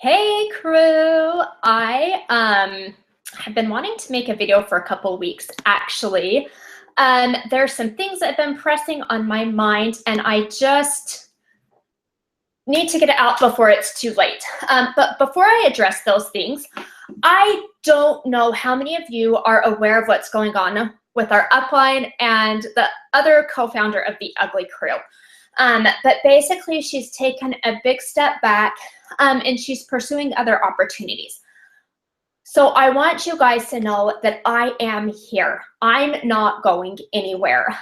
Hey crew, I have been wanting to make a video for a couple weeks actually. There's some things that have been pressing on my mind and I just need to get it out before it's too late. But before I address those things, I don't know how many of you are aware of what's going on with our upline and the other co-founder of the Ugly Crew. But basically she's taken a big step back and she's pursuing other opportunities. So I want you guys to know that I am here. I'm not going anywhere.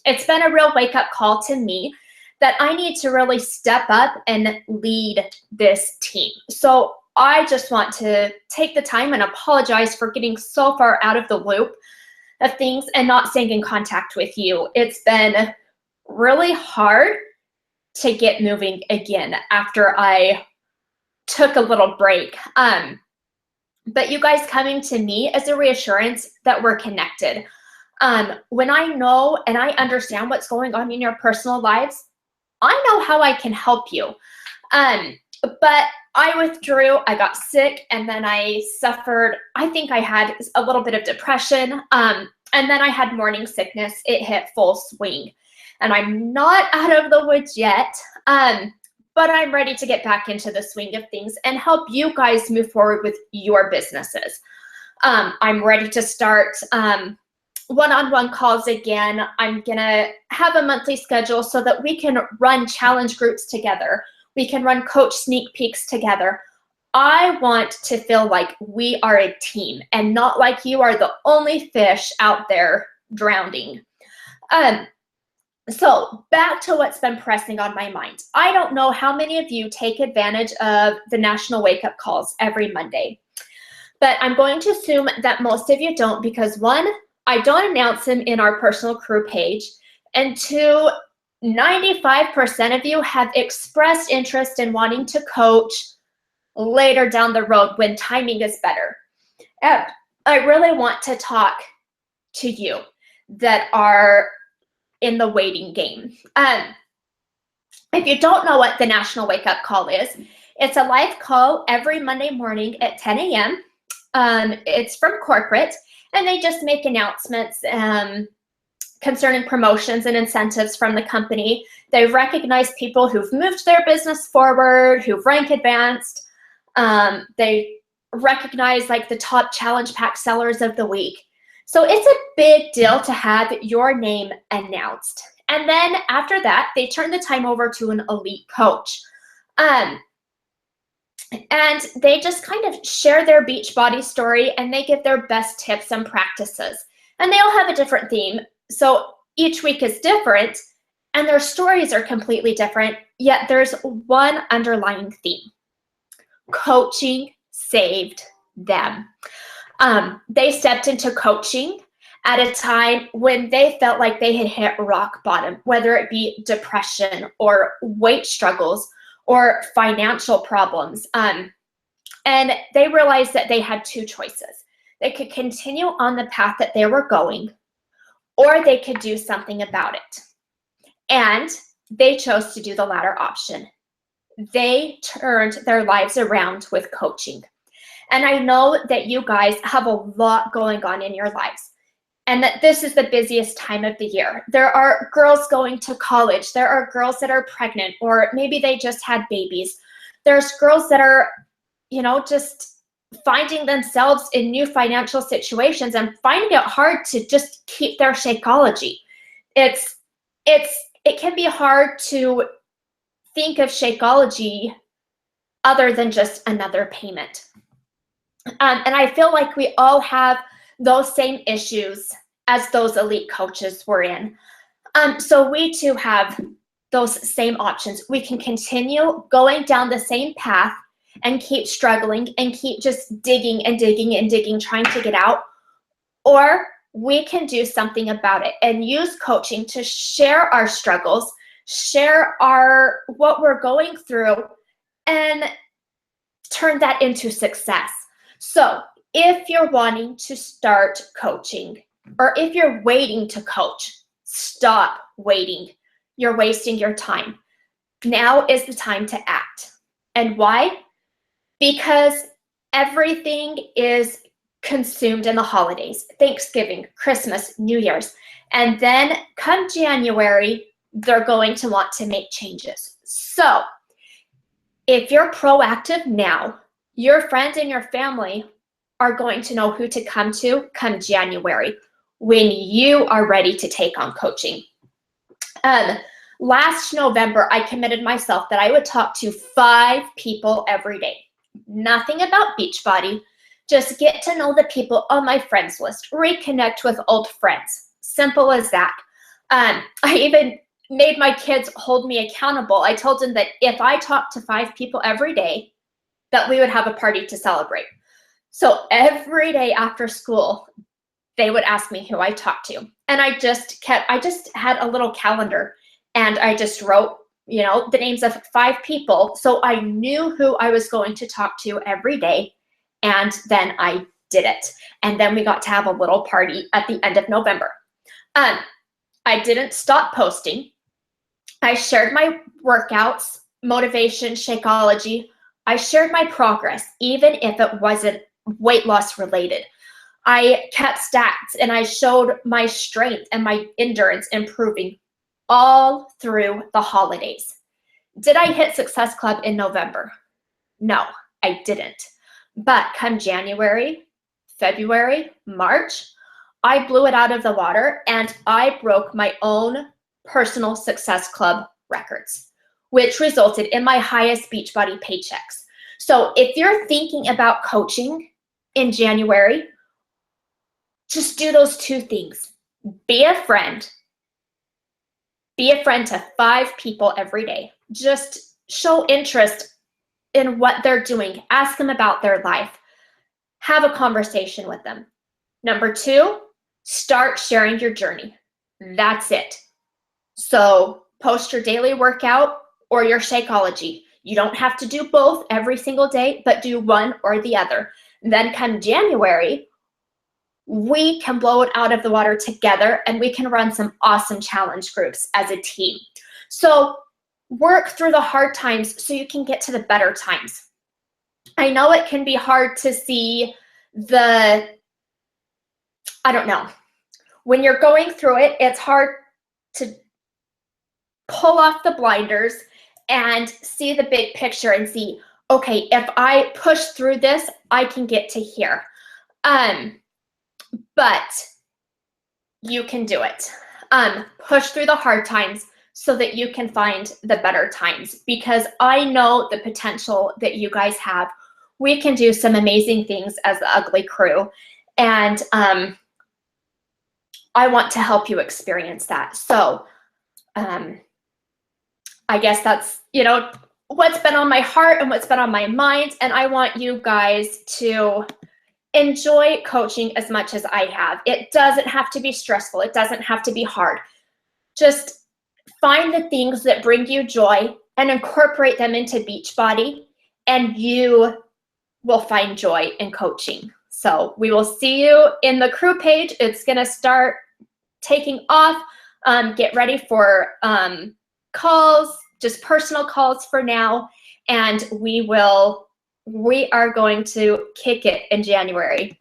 It's been a real wake-up call to me that I need to really step up and lead this team. So I just want to take the time and apologize for getting so far out of the loop of things and not staying in contact with you. It's been really hard to get moving again after I took a little break. But you guys coming to me as a reassurance that we're connected. When I know and I understand what's going on in your personal lives, I know how I can help you. But I withdrew, I got sick, and then I suffered, I think I had a little bit of depression, and then I had morning sickness. It hit full swing. And I'm not out of the woods yet, but I'm ready to get back into the swing of things and help you guys move forward with your businesses. I'm ready to start one-on-one calls again. I'm gonna have a monthly schedule so that we can run challenge groups together. We can run coach sneak peeks together. I want to feel like we are a team and not like you are the only fish out there drowning. So back to what's been pressing on my mind. I don't know how many of you take advantage of the National Wake Up Calls every Monday, but I'm going to assume that most of you don't because one, I don't announce them in our personal crew page, and two, 95% of you have expressed interest in wanting to coach later down the road when timing is better. And I really want to talk to you that are in the waiting game. If you don't know what the National Wake Up Call is, it's a live call every Monday morning at 10 a.m. It's from corporate, and they just make announcements concerning promotions and incentives from the company. They recognize people who've moved their business forward, who've rank advanced. They recognize like the top challenge pack sellers of the week. So it's a big deal to have your name announced. And then after that, they turn the time over to an elite coach. And they just kind of share their Beachbody story and they give their best tips and practices. And they all have a different theme. So each week is different and their stories are completely different, yet there's one underlying theme. Coaching saved them. They stepped into coaching at a time when they felt like they had hit rock bottom, whether it be depression or weight struggles or financial problems. And they realized that they had two choices. They could continue on the path that they were going, or they could do something about it. And they chose to do the latter option. They turned their lives around with coaching. And I know that you guys have a lot going on in your lives and that this is the busiest time of the year. There are girls going to college. There are girls that are pregnant, or maybe they just had babies. There's girls that are, just finding themselves in new financial situations and finding it hard to just keep their Shakeology. It can be hard to think of Shakeology other than just another payment. And I feel like we all have those same issues as those elite coaches were in. So we too have those same options. We can continue going down the same path and keep struggling and keep just digging and digging and digging, trying to get out. Or we can do something about it and use coaching to share our struggles, share what we're going through, and turn that into success. So if you're wanting to start coaching, or if you're waiting to coach, stop waiting. You're wasting your time. Now is the time to act. And why? because everything is consumed in the holidays, Thanksgiving, Christmas, New Year's. And then come January, they're going to want to make changes. So if you're proactive now, your friends and your family are going to know who to come to come January when you are ready to take on coaching. Last November, I committed myself that I would talk to 5 people every day. Nothing about Beachbody, just get to know the people on my friends list, reconnect with old friends. Simple as that. I even made my kids hold me accountable. I told them that if I talked to 5 people every day, that we would have a party to celebrate. So every day after school, they would ask me who I talked to. And I just had a little calendar and I just wrote, the names of 5 people. So I knew who I was going to talk to every day. And then I did it. And then we got to have a little party at the end of November. I didn't stop posting. I shared my workouts, motivation, Shakeology. I shared my progress, even if it wasn't weight loss related. I kept stats and I showed my strength and my endurance improving all through the holidays. Did I hit Success Club in November? No, I didn't. But come January, February, March, I blew it out of the water and I broke my own personal Success Club records, which resulted in my highest Beachbody paychecks. So if you're thinking about coaching in January, just do those 2 things. Be a friend. Be a friend to 5 people every day. Just show interest in what they're doing. Ask them about their life. Have a conversation with them. Number 2, start sharing your journey. That's it. So post your daily workout or your Shakeology. You don't have to do both every single day, but do one or the other. Then come January, we can blow it out of the water together and we can run some awesome challenge groups as a team. So work through the hard times so you can get to the better times. I know it can be hard to see when you're going through it, it's hard to pull off the blinders and see the big picture and see, okay, if I push through this, I can get to here. But you can do it. Push through the hard times so that you can find the better times, because I know the potential that you guys have. We can do some amazing things as the Ugly Crew, and I want to help you experience that. So I guess that's, what's been on my heart and what's been on my mind, and I want you guys to enjoy coaching as much as I have. It doesn't have to be stressful. It doesn't have to be hard. Just find the things that bring you joy and incorporate them into Beachbody, and you will find joy in coaching. So we will see you in the crew page. It's going to start taking off. Get ready for calls, just personal calls for now, and we are going to kick it in January.